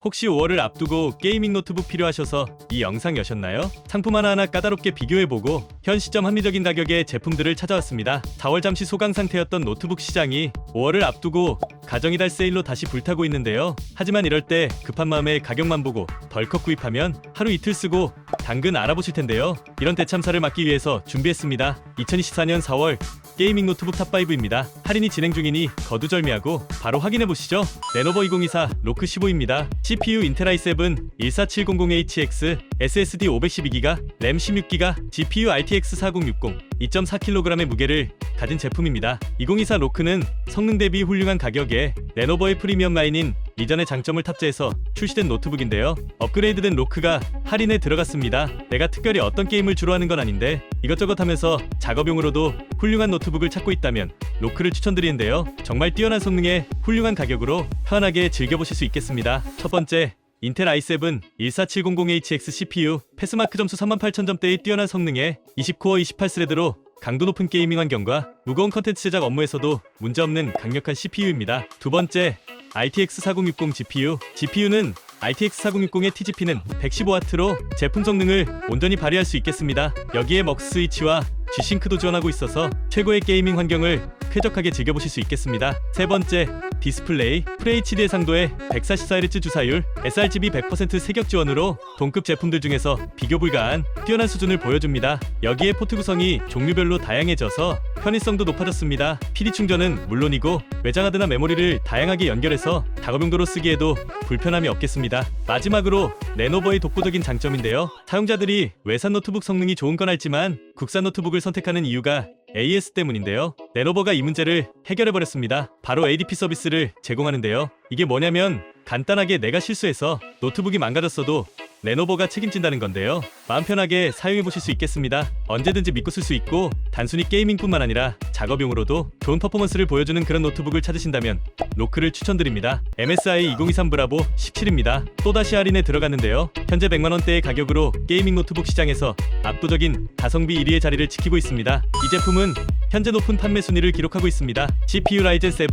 혹시 5월을 앞두고 게이밍 노트북 필요하셔서 이 영상 여셨나요? 상품 하나하나 까다롭게 비교해보고 현 시점 합리적인 가격의 제품들을 찾아왔습니다. 4월 잠시 소강 상태였던 노트북 시장이 5월을 앞두고 가정이달 세일로 다시 불타고 있는데요. 하지만 이럴 때 급한 마음에 가격만 보고 덜컥 구입하면 하루 이틀 쓰고 당근 알아보실 텐데요. 이런 대참사를 막기 위해서 준비했습니다. 2024년 4월 게이밍 노트북 탑5입니다. 할인이 진행 중이니 거두절미하고 바로 확인해보시죠. 레노버 2024 로크 15입니다. CPU 인텔 i7 14700HX, SSD 512GB, 램 16GB, GPU RTX 4060, 2.4kg의 무게를 가진 제품입니다. 2024 로크는 성능 대비 훌륭한 가격에 레노버의 프리미엄 라인인 이전의 장점을 탑재해서 출시된 노트북인데요. 업그레이드된 로크가 할인에 들어갔습니다. 내가 특별히 어떤 게임을 주로 하는 건 아닌데 이것저것 하면서 작업용으로도 훌륭한 노트북을 찾고 있다면 로크를 추천드리는데요. 정말 뛰어난 성능에 훌륭한 가격으로 편하게 즐겨보실 수 있겠습니다. 첫 번째, 인텔 i7 14700HX CPU 패스마크 점수 38,000점대의 뛰어난 성능에 20코어 28스레드로 강도 높은 게이밍 환경과 무거운 컨텐츠 제작 업무에서도 문제없는 강력한 CPU입니다. 두 번째, RTX 4060 GPU. GPU는 RTX 4060의 TGP는 115W로 제품 성능을 온전히 발휘할 수 있겠습니다. 여기에 먹스 스위치와 G싱크도 지원하고 있어서 최고의 게이밍 환경을 쾌적하게 즐겨보실 수 있겠습니다. 세 번째, 디스플레이. FHD 해상도의 144Hz 주사율, sRGB 100% 세격 지원으로 동급 제품들 중에서 비교 불가한 뛰어난 수준을 보여줍니다. 여기에 포트 구성이 종류별로 다양해져서 편의성도 높아졌습니다. PD 충전은 물론이고 외장 하드나 메모리를 다양하게 연결해서 작업용도로 쓰기에도 불편함이 없겠습니다. 마지막으로 레노버의 독보적인 장점인데요. 사용자들이 외산 노트북 성능이 좋은 건 알지만 국산 노트북을 선택하는 이유가 AS 때문인데요. 레노버가 이 문제를 해결해버렸습니다. 바로 ADP 서비스를 제공하는데요. 이게 뭐냐면 간단하게 내가 실수해서 노트북이 망가졌어도 레노버가 책임진다는 건데요. 마음 편하게 사용해보실 수 있겠습니다. 언제든지 믿고 쓸 수 있고 단순히 게이밍뿐만 아니라 작업용으로도 좋은 퍼포먼스를 보여주는 그런 노트북을 찾으신다면 로크를 추천드립니다. MSI 2023 브라보 17입니다. 또다시 할인에 들어갔는데요. 현재 100만원대의 가격으로 게이밍 노트북 시장에서 압도적인 가성비 1위의 자리를 지키고 있습니다. 이 제품은 현재 높은 판매 순위를 기록하고 있습니다. CPU 라이젠 7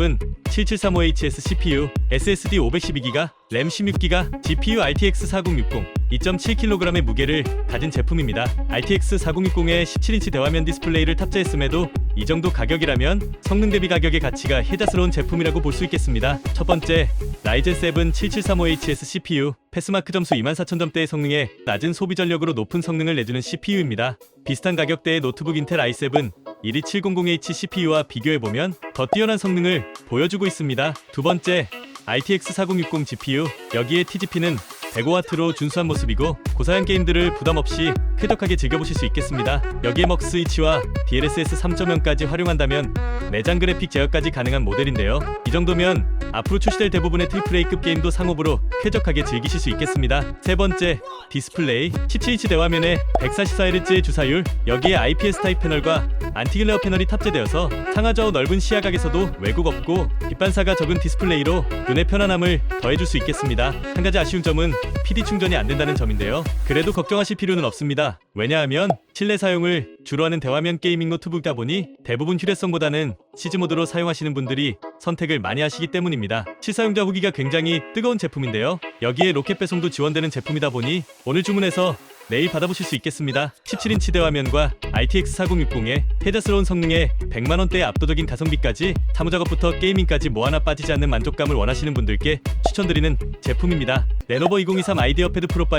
7735HS CPU, SSD 512GB, 램 16GB, GPU RTX 4060, 2.7kg의 무게를 가진 제품입니다. RTX 4060에 17인치 대화면 디스플레이를 탑재했음에도 이 정도 가격이라면 성능 대비 가격의 가치가 혜자스러운 제품이라고 볼 수 있겠습니다. 첫 번째, 라이젠 7 7735HS CPU, 패스마크 점수 24,000점대의 성능에 낮은 소비 전력으로 높은 성능을 내주는 CPU입니다. 비슷한 가격대의 노트북 인텔 i7 12700H CPU와 비교해보면 더 뛰어난 성능을 보여주고 있습니다. 두 번째, RTX 4060 GPU. 여기에 TGP는 105W로 준수한 모습이고 고사양 게임들을 부담없이 쾌적하게 즐겨보실 수 있겠습니다. 여기에 먹스 스위치와 DLSS 3.0까지 활용한다면 내장 그래픽 제어까지 가능한 모델인데요. 이 정도면 앞으로 출시될 대부분의 AAA급 게임도 상업으로 쾌적하게 즐기실 수 있겠습니다. 세 번째, 디스플레이. 17인치 대화면에 144Hz의 주사율, 여기에 IPS 타입 패널과 안티글레어 패널이 탑재되어서 상하좌우 넓은 시야각에서도 왜곡 없고 빛 반사가 적은 디스플레이로 눈의 편안함을 더해줄 수 있겠습니다. 한 가지 아쉬운 점은 PD 충전이 안 된다는 점인데요. 그래도 걱정하실 필요는 없습니다. 왜냐하면 실내 사용을 주로 하는 대화면 게이밍 노트북이다 보니 대부분 휴대성보다는 시즈 모드로 사용하시는 분들이 선택을 많이 하시기 때문입니다. 실사용자 후기가 굉장히 뜨거운 제품인데요. 여기에 로켓 배송도 지원되는 제품이다 보니 오늘 주문해서 내일 받아보실 수 있겠습니다. 17인치 대화면과 RTX 4060의 혜자스러운 성능에 100만원대의 압도적인 가성비까지 사무작업부터 게이밍까지 뭐 하나 빠지지 않는 만족감을 원하시는 분들께 추천드리는 제품입니다. 레노버 2023 아이디어패드 프로 5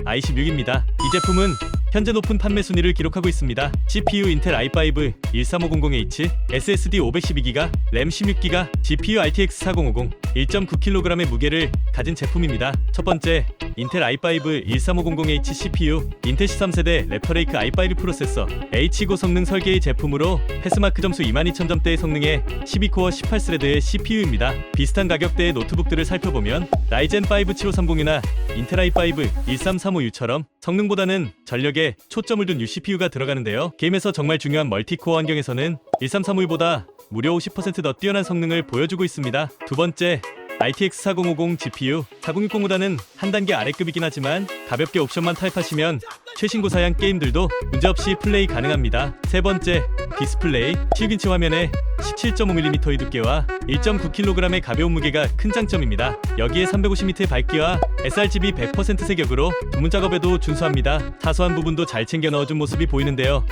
i16입니다. 이 제품은 현재 높은 판매 순위를 기록하고 있습니다. CPU 인텔 i5 13500H, SSD 512GB, 램 16GB, GPU RTX 4050, 1.9kg의 무게를 가진 제품입니다. 첫 번째, 인텔 i5 13500H CPU, 인텔 13세대 래퍼레이크 i5 프로세서, H 고성능 설계의 제품으로 패스마크 점수 22,000점대의 성능에 12코어 18스레드의 CPU입니다. 비슷한 가격대의 노트북들을 살펴보면 라이젠 5 7530이나 인텔 i5 13355U처럼 성능보다는 전력에 초점을 둔 UCPU가 들어가는데요. 게임에서 정말 중요한 멀티코어 환경에서는 13351보다 무려 50% 더 뛰어난 성능을 보여주고 있습니다. 두 번째, RTX 4050 GPU. 4060보다는 한 단계 아래급이긴 하지만 가볍게 옵션만 타입하시면 최신 고사양 게임들도 문제없이 플레이 가능합니다. 세 번째, 디스플레이, 7인치 화면에 17.5mm의 두께와 1.9kg의 가벼운 무게가 큰 장점입니다. 여기에 350W의 밝기와 sRGB 100% 색역으로 주문 작업에도 준수합니다. 사소한 부분도 잘 챙겨 넣어준 모습이 보이는데요.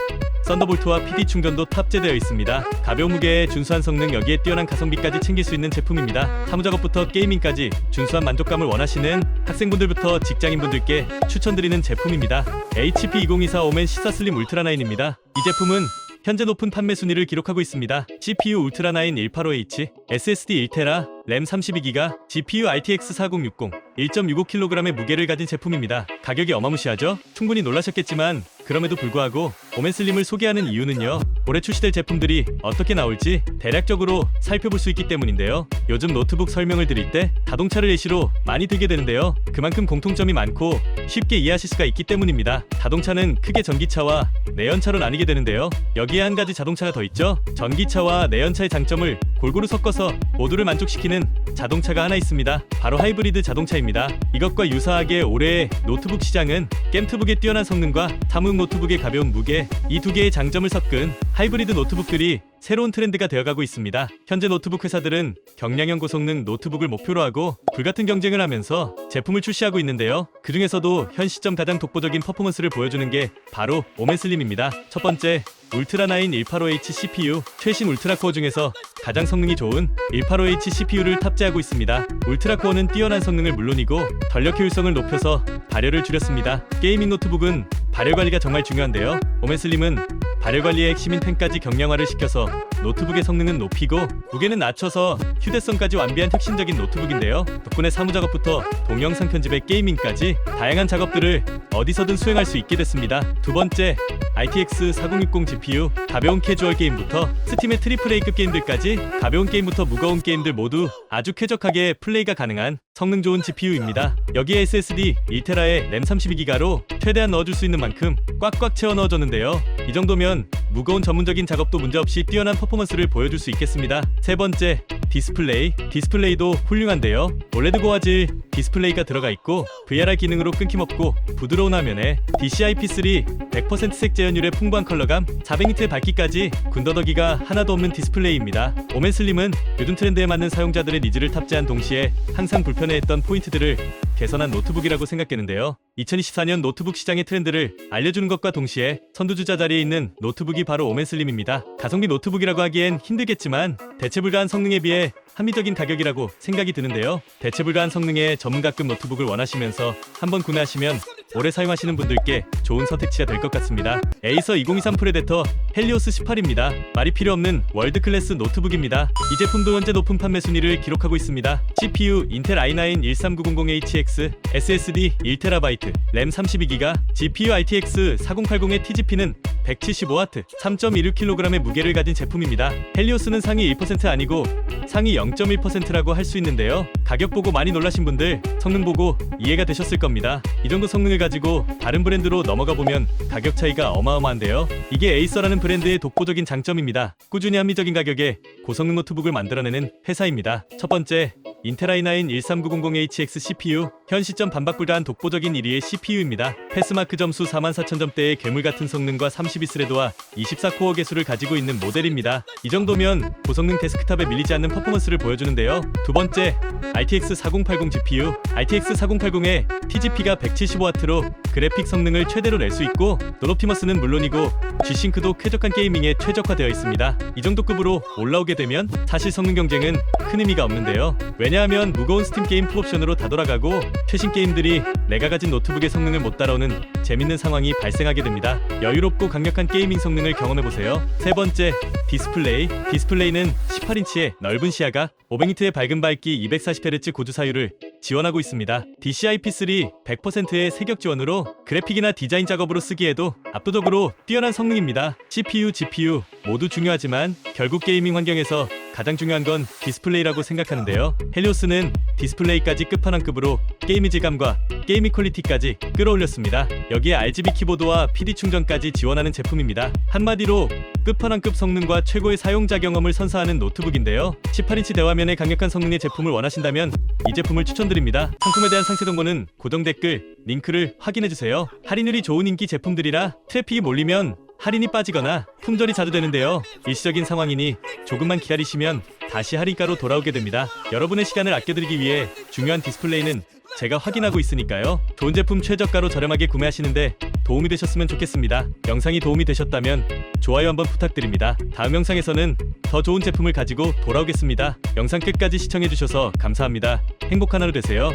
썬더볼트와 PD 충전도 탑재되어 있습니다. 가벼운 무게에 준수한 성능, 여기에 뛰어난 가성비까지 챙길 수 있는 제품입니다. 사무작업부터 게이밍까지 준수한 만족감을 원하시는 학생분들부터 직장인분들께 추천드리는 제품입니다. HP 2024 오멘 시사 슬림 울트라 9입니다. 이 제품은 현재 높은 판매 순위를 기록하고 있습니다. CPU 울트라 9 185H, SSD 1TB, 램 32GB, GPU RTX 4060, 1.65kg의 무게를 가진 제품입니다. 가격이 어마무시하죠? 충분히 놀라셨겠지만 그럼에도 불구하고 오멘 슬림을 소개하는 이유는요, 올해 출시될 제품들이 어떻게 나올지 대략적으로 살펴볼 수 있기 때문인데요. 요즘 노트북 설명을 드릴 때 자동차를 예시로 많이 들게 되는데요. 그만큼 공통점이 많고 쉽게 이해하실 수가 있기 때문입니다. 자동차는 크게 전기차와 내연차로 나뉘게 되는데요. 여기에 한 가지 자동차가 더 있죠. 전기차와 내연차의 장점을 골고루 섞어서 모두를 만족시키는 자동차가 하나 있습니다. 바로 하이브리드 자동차입니다. 이것과 유사하게 올해의 노트북 시장은 겜투북의 뛰어난 성능과 사무용 노트북의 가벼운 무게, 이 두 개의 장점을 섞은 하이브리드 노트북들이 새로운 트렌드가 되어가고 있습니다. 현재 노트북 회사들은 경량형 고성능 노트북을 목표로 하고 불같은 경쟁을 하면서 제품을 출시하고 있는데요. 그 중에서도 현 시점 가장 독보적인 퍼포먼스를 보여주는 게 바로 오멘 슬림입니다. 첫 번째, 울트라 9 185H CPU, 최신 울트라코어 중에서 가장 성능이 좋은 185H CPU를 탑재하고 있습니다. 울트라코어는 뛰어난 성능을 물론이고 전력 효율성을 높여서 발열을 줄였습니다. 게이밍 노트북은 발열 관리가 정말 중요한데요. 오멘 슬림은 발열 관리의 핵심인 팬까지 경량화를 시켜서 노트북의 성능은 높이고 무게는 낮춰서 휴대성까지 완비한 혁신적인 노트북인데요. 덕분에 사무작업부터 동영상 편집에 게이밍까지 다양한 작업들을 어디서든 수행할 수 있게 됐습니다. 두 번째, RTX 4060 GPU, 가벼운 캐주얼 게임부터 스팀의 트리플 A급 게임들까지 가벼운 게임부터 무거운 게임들 모두 아주 쾌적하게 플레이가 가능한 성능 좋은 GPU입니다. 여기에 SSD 1TB에 램 32GB로 최대한 넣어줄 수 있는 만큼 꽉꽉 채워 넣어줬는데요. 이 정도면 무거운 전문적인 작업도 문제없이 뛰어난 퍼포먼스를 보여줄 수 있겠습니다. 세 번째, 디스플레이도 훌륭한데요. 올레드 고화질 디스플레이가 들어가 있고 VRR 기능으로 끊김없고 부드러운 화면에 DCI-P3 100% 색 재현율의 풍부한 컬러감, 400니트의 밝기까지 군더더기가 하나도 없는 디스플레이입니다. 오멘 슬림은 요즘 트렌드에 맞는 사용자들의 니즈를 탑재한 동시에 항상 불편해했던 포인트들을 개선한 노트북이라고 생각되는데요. 2024년 노트북 시장의 트렌드를 알려주는 것과 동시에 선두주자 자리에 있는 노트북이 바로 오멘 슬림입니다. 가성비 노트북이라고 하기엔 힘들겠지만 대체불가한 성능에 비해 합리적인 가격이라고 생각이 드는데요. 대체불가한 성능의 전문가급 노트북을 원하시면서 한번 구매하시면 오래 사용하시는 분들께 좋은 선택지가 될 것 같습니다. 에이서 2023 프레데터 헬리오스 18입니다. 말이 필요 없는 월드 클래스 노트북입니다. 이 제품도 현재 높은 판매 순위를 기록하고 있습니다. CPU 인텔 i9 13900HX, SSD 1TB, 램 32GB, GPU RTX 4080의 TGP는 175W, 3.16kg의 무게를 가진 제품입니다. 헬리오스는 상위 1% 아니고 상위 0.1%라고 할 수 있는데요. 가격 보고 많이 놀라신 분들 성능 보고 이해가 되셨을 겁니다. 이 정도 성능을 가지고 다른 브랜드로 넘어가 보면 가격 차이가 어마어마한데요. 이게 에이서라는 브랜드의 독보적인 장점입니다. 꾸준히 합리적인 가격에 고성능 노트북을 만들어내는 회사입니다. 첫 번째, 인텔 i9 13900HX CPU, 현 시점 반박불가한 독보적인 1위의 CPU입니다. 패스마크 점수 44,000점대의 괴물같은 성능과 32스레드와 24코어 개수를 가지고 있는 모델입니다. 이 정도면 고성능 데스크탑에 밀리지 않는 퍼포먼스를 보여주는데요. 두 번째, RTX 4080 GPU, RTX 4080의 TGP가 175W로 그래픽 성능을 최대로 낼 수 있고 널옵티머스는 물론이고 G싱크도 쾌적한 게이밍에 최적화되어 있습니다. 이 정도 급으로 올라오게 되면 사실 성능 경쟁은 큰 의미가 없는데요. 왜냐하면 무거운 스팀 게임 풀옵션으로 다 돌아가고 최신 게임들이 내가 가진 노트북의 성능을 못 따라오는 재밌는 상황이 발생하게 됩니다. 여유롭고 강력한 게이밍 성능을 경험해보세요. 세 번째, 디스플레이는 18인치의 넓은 시야각, 500니트의 밝은 밝기, 240Hz 고주 사율을 지원하고 있습니다. DCI-P3 100%의 색역 지원으로 그래픽이나 디자인 작업으로 쓰기에도 압도적으로 뛰어난 성능입니다. CPU, GPU 모두 중요하지만 결국 게이밍 환경에서 가장 중요한 건 디스플레이라고 생각하는데요. 헬리오스는 디스플레이까지 끝판왕급으로 게임 질감과 게이밍 퀄리티까지 끌어올렸습니다. 여기에 RGB 키보드와 PD 충전까지 지원하는 제품입니다. 한마디로 끝판왕급 성능과 최고의 사용자 경험을 선사하는 노트북인데요. 18인치 대화면의 강력한 성능의 제품을 원하신다면 이 제품을 추천드립니다. 상품에 대한 상세 정보는 고정 댓글 링크를 확인해주세요. 할인율이 좋은 인기 제품들이라 트래픽이 몰리면 할인이 빠지거나 품절이 자주 되는데요. 일시적인 상황이니 조금만 기다리시면 다시 할인가로 돌아오게 됩니다. 여러분의 시간을 아껴드리기 위해 중요한 디스플레이는 제가 확인하고 있으니까요. 좋은 제품 최저가로 저렴하게 구매하시는데 도움이 되셨으면 좋겠습니다. 영상이 도움이 되셨다면 좋아요 한번 부탁드립니다. 다음 영상에서는 더 좋은 제품을 가지고 돌아오겠습니다. 영상 끝까지 시청해주셔서 감사합니다. 행복한 하루 되세요.